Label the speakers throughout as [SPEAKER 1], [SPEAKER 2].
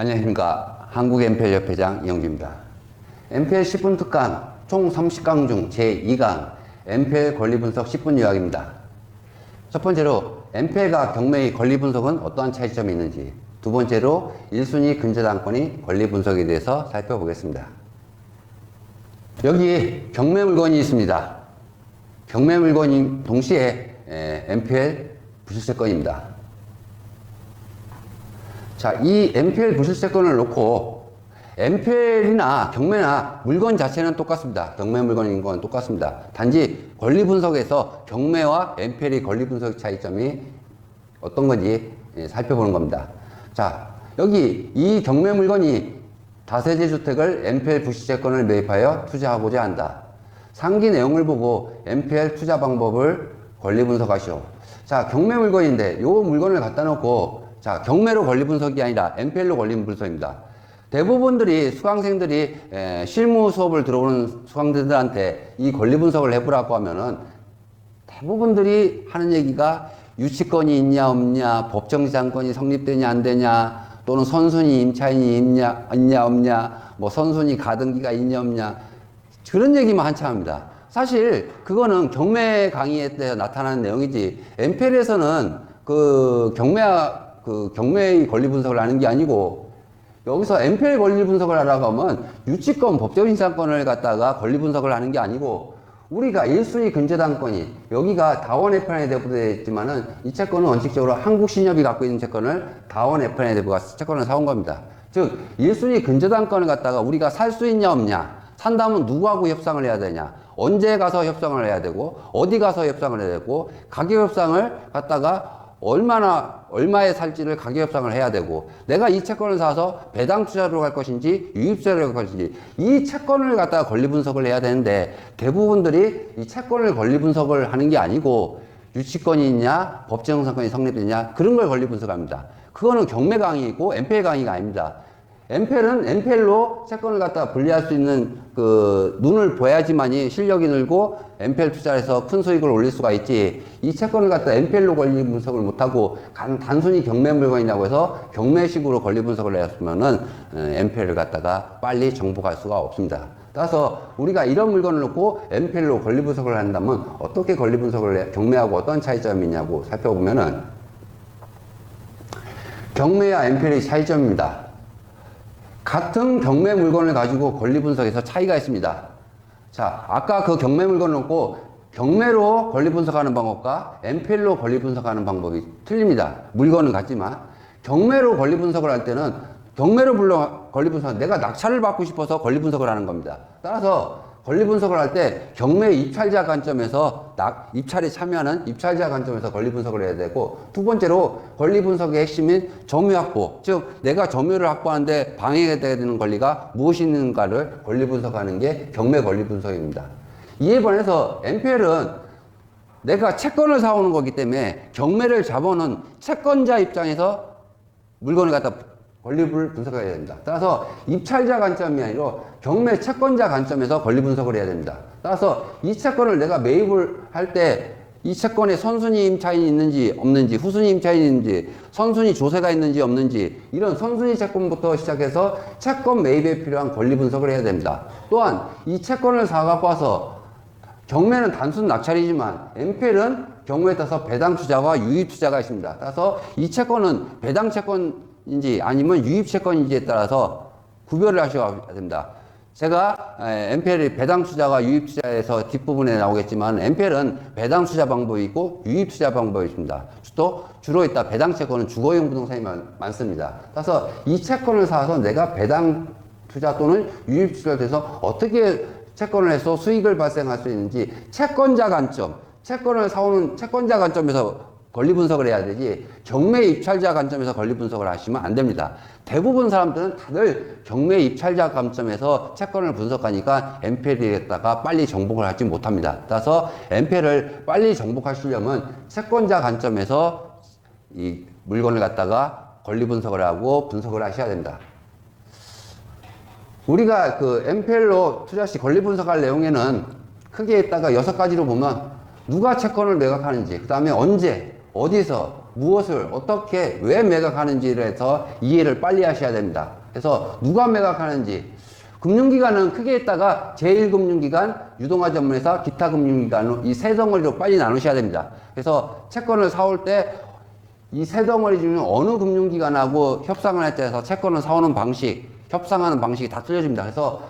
[SPEAKER 1] 안녕하십니까. 한국MPL협회장 이영주입니다. MPL 10분 특강 총 30강 중 제2강 MPL 권리분석 10분 요약입니다. 첫 번째로 MPL과 경매의 권리분석은 어떠한 차이점이 있는지, 두 번째로 1순위 근저당권의 권리분석에 대해서 살펴보겠습니다. 여기 경매 물건이 있습니다. 경매 물건이 동시에 MPL 부실세건입니다. 자, 이 MPL 부실세건을 놓고 MPL이나 경매나 물건 자체는 똑같습니다. 경매 물건인 건 똑같습니다. 단지 권리 분석에서 경매와 MPL의 권리 분석 차이점이 어떤 건지 살펴보는 겁니다. 자, 여기 이 경매 물건이 다세대 주택을 MPL 부실세건을 매입하여 투자하고자 한다. 상기 내용을 보고 MPL 투자 방법을 권리 분석하시오. 자, 경매 물건인데 이 물건을 갖다 놓고 자, 경매로 권리 분석이 아니라 MPL로 권리 분석입니다. 대부분들이 수강생들이 실무 수업을 들어오는 수강생들한테 이 권리 분석을 해보라고 하면은 대부분들이 하는 얘기가 유치권이 있냐 없냐, 법정지상권이 성립되냐 안 되냐, 또는 선순위 임차인이 있냐 없냐, 뭐 선순위 가등기가 있냐 없냐, 그런 얘기만 한참 합니다. 사실 그거는 경매 강의에 때 나타나는 내용이지, MPL에서는 경매의 권리 분석을 하는 게 아니고, 여기서 MPL 권리 분석을 하라고 하면 유치권, 법정인상권을 갖다가 권리 분석을 하는 게 아니고, 우리가 1순위 근저당권이 여기가 다원 F란에 대부되어 있지만은 이 채권은 원칙적으로 한국신협이 갖고 있는 채권을 다원 F란에 대부가 채권을 사온 겁니다. 즉 1순위 근저당권을 갖다가 우리가 살 수 있냐 없냐, 산다면 누구하고 협상을 해야 되냐, 언제 가서 협상을 해야 되고, 어디 가서 협상을 해야 되고, 가격 협상을 갖다가 얼마에 살지를 가격 협상을 해야 되고, 내가 이 채권을 사서 배당 투자로 갈 것인지 유입세로 갈 것인지, 이 채권을 갖다가 권리 분석을 해야 되는데, 대부분들이 이 채권을 권리 분석을 하는 게 아니고 유치권이 있냐, 법정상권이 성립되냐, 그런 걸 권리 분석합니다. 그거는 경매 강의이고 MPL 강의가 아닙니다. MPL은 MPL로 채권을 갖다가 분리할 수 있는 눈을 보야지만이 실력이 늘고 MPL 투자해서 큰 수익을 올릴 수가 있지, 이 채권을 갖다 MPL로 권리 분석을 못하고 단순히 경매 물건이라고 해서 경매식으로 권리 분석을 했으면은 MPL을 갖다가 빨리 정복할 수가 없습니다. 따라서 우리가 이런 물건을 놓고 MPL로 권리 분석을 한다면 어떻게 권리 분석을 해, 경매하고 어떤 차이점이 있냐고 살펴보면은, 경매와 MPL의 차이점입니다. 같은 경매 물건을 가지고 권리 분석에서 차이가 있습니다. 자, 아까 그 경매 물건을 놓고 경매로 권리 분석하는 방법과 MPL로 권리 분석하는 방법이 틀립니다. 물건은 같지만 경매로 권리 분석을 할 때는 경매로 권리 분석은 내가 낙찰을 받고 싶어서 권리 분석을 하는 겁니다. 따라서 권리 분석을 할 때 경매 입찰자 관점에서 입찰에 참여하는 입찰자 관점에서 권리 분석을 해야 되고, 두 번째로 권리 분석의 핵심인 점유 확보, 즉 내가 점유를 확보하는데 방해가 되는 권리가 무엇이 있는가를 권리 분석하는 게 경매 권리 분석입니다. 이에 반해서 MPL은 내가 채권을 사오는 거기 때문에 경매를 잡아놓은 채권자 입장에서 물건을 갖다 권리를 분석해야 됩니다. 따라서 입찰자 관점이 아니라 경매 채권자 관점에서 권리 분석을 해야 됩니다. 따라서 이 채권을 내가 매입을 할 때 이 채권에 선순위 임차인이 있는지 없는지, 후순위 임차인이 있는지, 선순위 조세가 있는지 없는지, 이런 선순위 채권부터 시작해서 채권 매입에 필요한 권리 분석을 해야 됩니다. 또한 이 채권을 사갖고 와서, 경매는 단순 낙찰이지만 MPL은 경우에 따라서 배당 투자와 유입 투자가 있습니다. 따라서 이 채권은 배당 채권인지 아니면 유입 채권인지에 따라서 구별을 하셔야 됩니다. 제가 MPL이 배당 투자와 유입 투자에서 뒷부분에 나오겠지만, MPL은 배당 투자 방법이 있고 유입 투자 방법이 있습니다. 또 주로 있다 배당 채권은 주거용 부동산이 많습니다. 따라서 이 채권을 사서 내가 배당 투자 또는 유입 투자를 해서 어떻게 채권을 해서 수익을 발생할 수 있는지, 채권자 관점, 채권을 사오는 채권자 관점에서 권리 분석을 해야 되지, 경매 입찰자 관점에서 권리 분석을 하시면 안 됩니다. 대부분 사람들은 다들 경매 입찰자 관점에서 채권을 분석하니까 MPL에다가 빨리 정복을 하지 못합니다. 따라서 MPL을 빨리 정복하시려면 채권자 관점에서 이 물건을 갖다가 권리 분석을 하고 분석을 하셔야 됩니다. 우리가 MPL로 투자 시 권리 분석할 내용에는 크게 있다가 6가지로 보면, 누가 채권을 매각하는지, 그 다음에 언제, 어디서, 무엇을 어떻게 왜 매각하는지를 해서 이해를 빨리 하셔야 됩니다. 그래서 누가 매각하는지 금융기관은 크게 했다가 제1금융기관, 유동화 전문회사, 기타 금융기관으로 이 세 덩어리로 빨리 나누셔야 됩니다. 그래서 채권을 사올 때 이 세 덩어리 중에 어느 금융기관하고 협상을 할 때에서 채권을 사오는 방식, 협상하는 방식이 다 틀려집니다. 그래서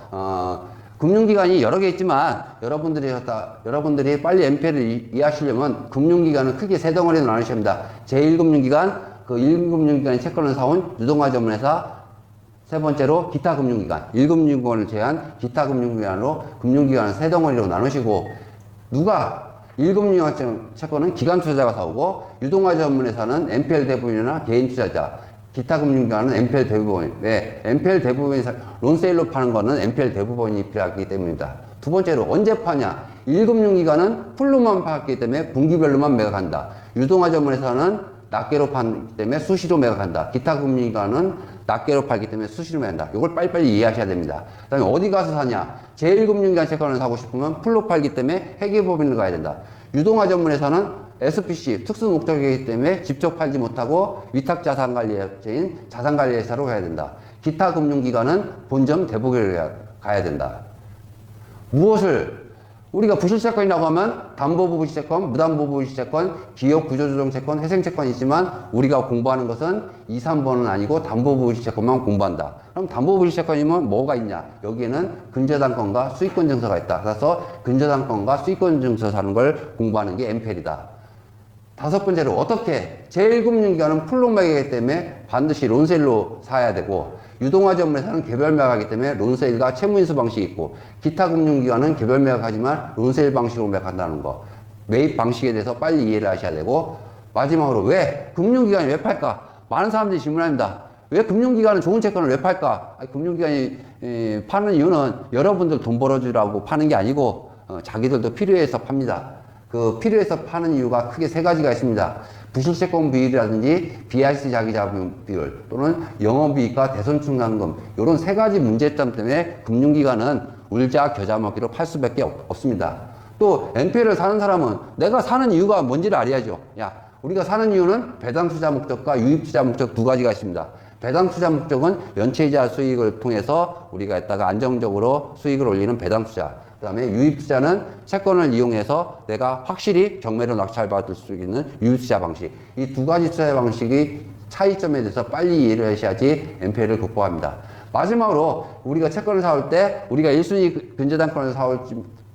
[SPEAKER 1] 금융기관이 여러 개 있지만 여러분들이 빨리 MPL을 이해하시려면 금융기관은 크게 세 덩어리로 나누셔야 합니다. 제1금융기관, 그 1금융기관이 채권을 사온 유동화 전문회사, 세 번째로 기타 금융기관, 1금융기관을 제외한 기타 금융기관으로 금융기관을 세 덩어리로 나누시고 누가 1금융기관 채권은 기관 투자자가 사오고 유동화 전문회사는 NPL 대부분이나 개인 투자자, 기타 금융기관은 NPL 대부분. 왜? NPL 대부분이 론세일로 파는 거는 NPL 대부분이 필요하기 때문입니다. 두 번째로 언제 파냐? 1금융기관은 풀로만 팔기 때문에 분기별로만 매각한다. 유동화 전문회사는 낱개로 팔기 때문에 수시로 매각한다. 기타 금융기관은 낱개로 팔기 때문에 수시로 매각한다. 이걸 빨리빨리 이해하셔야 됩니다. 그 다음에 어디 가서 사냐? 제1금융기관 채권을 사고 싶으면 풀로 팔기 때문에 회계법인을 가야 된다. 유동화 전문회사는 SPC, 특수 목적이기 때문에 직접 팔지 못하고 위탁자산관리업체인 자산관리회사로 가야 된다. 기타 금융기관은 본점 대부결에 가야 된다. 무엇을 우리가 부실채권이라고 하면 담보부실채권, 무담보부실채권, 기업구조조정채권, 회생채권이 있지만 우리가 공부하는 것은 2, 3번은 아니고 담보부실채권만 공부한다. 그럼 담보부실채권이면 뭐가 있냐? 여기에는 근저당권과 수익권 증서가 있다. 그래서 근저당권과 수익권 증서 사는 걸 공부하는 게 MPL이다. 다섯 번째로 어떻게 제1금융기관은 풀로 매각이기 때문에 반드시 론세일로 사야 되고 유동화 전문회사는 개별 매각하기 때문에 론세일과 채무인수 방식이 있고 기타 금융기관은 개별 매각하지만 론세일 방식으로 매각한다는 거 매입 방식에 대해서 빨리 이해를 하셔야 되고 마지막으로 왜 금융기관이 왜 팔까? 많은 사람들이 질문합니다. 왜 금융기관은 좋은 채권을 왜 팔까? 금융기관이 파는 이유는 여러분들 돈 벌어주라고 파는 게 아니고 자기들도 필요해서 팝니다. 그 필요해서 파는 이유가 크게 세 가지가 있습니다. 부실채권 비율이라든지 BIC 자기자본 비율 또는 영업이익과 대손충당금 이런 세 가지 문제점 때문에 금융기관은 울자 겨자 먹기로 팔 수밖에 없습니다. 또 NPL을 사는 사람은 내가 사는 이유가 뭔지를 알아야죠. 우리가 사는 이유는 배당 투자 목적과 유입 투자 목적 두 가지가 있습니다. 배당 투자 목적은 연체이자 수익을 통해서 우리가 했다가 안정적으로 수익을 올리는 배당 투자. 그 다음에 유입투자는 채권을 이용해서 내가 확실히 경매로 낙찰받을 수 있는 유입투자 방식. 이 두 가지 투자 방식이 차이점에 대해서 빨리 이해를 하셔야지 NPL을 극복합니다. 마지막으로 우리가 채권을 사올 때 우리가 1순위 근저당권을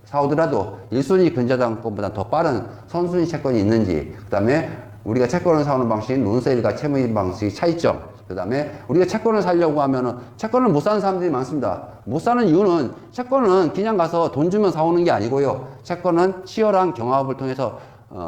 [SPEAKER 1] 사오더라도 1순위 근저당권보다 더 빠른 선순위 채권이 있는지 그 다음에 우리가 채권을 사오는 방식인 론세일과 채무인 방식의 차이점 그 다음에 우리가 채권을 사려고 하면은 채권을 못 사는 사람들이 많습니다. 못 사는 이유는 채권은 그냥 가서 돈 주면 사오는 게 아니고요. 채권은 치열한 경합을 통해서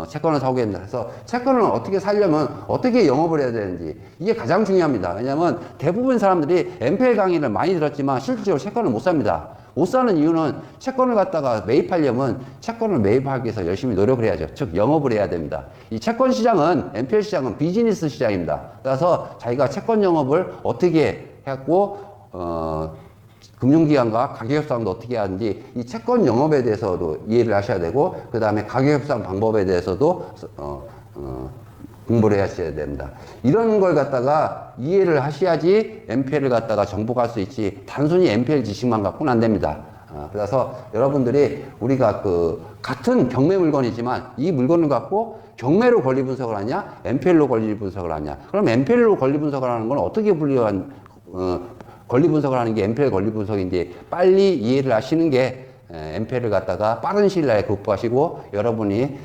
[SPEAKER 1] 채권을 사오게 됩니다. 그래서 채권을 어떻게 사려면 어떻게 영업을 해야 되는지 이게 가장 중요합니다. 왜냐하면 대부분 사람들이 MPL 강의를 많이 들었지만 실질적으로 채권을 못 삽니다. 못 사는 이유는 채권을 갖다가 매입하려면 채권을 매입하기 위해서 열심히 노력을 해야죠. 즉 영업을 해야 됩니다. 이 채권 시장은 MPL 시장은 비즈니스 시장입니다. 따라서 자기가 채권 영업을 어떻게 했고 금융기관과 가격협상도 어떻게 하는지 이 채권 영업에 대해서도 이해를 하셔야 되고 그 다음에 가격협상 방법에 대해서도 공부를 하셔야 됩니다. 이런 걸 갖다가 이해를 하셔야지 MPL을 갖다가 정복할 수 있지 단순히 MPL 지식만 갖고는 안 됩니다. 그래서 여러분들이 우리가 같은 경매 물건이지만 이 물건을 갖고 경매로 권리 분석을 하냐 MPL로 권리 분석을 하냐 그럼 MPL로 권리 분석을 하는 건 어떻게 분류한 권리 분석을 하는 게 MPL 권리 분석인지 빨리 이해를 하시는 게 MPL을 갖다가 빠른 시일 내에 극복하시고 여러분이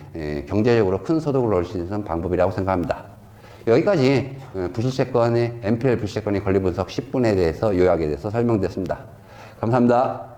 [SPEAKER 1] 경제적으로 큰 소득을 얻을 수 있는 방법이라고 생각합니다. 여기까지 부실채권의 MPL 부실채권의 권리 분석 10분에 대해서 요약에 대해서 설명드렸습니다. 감사합니다.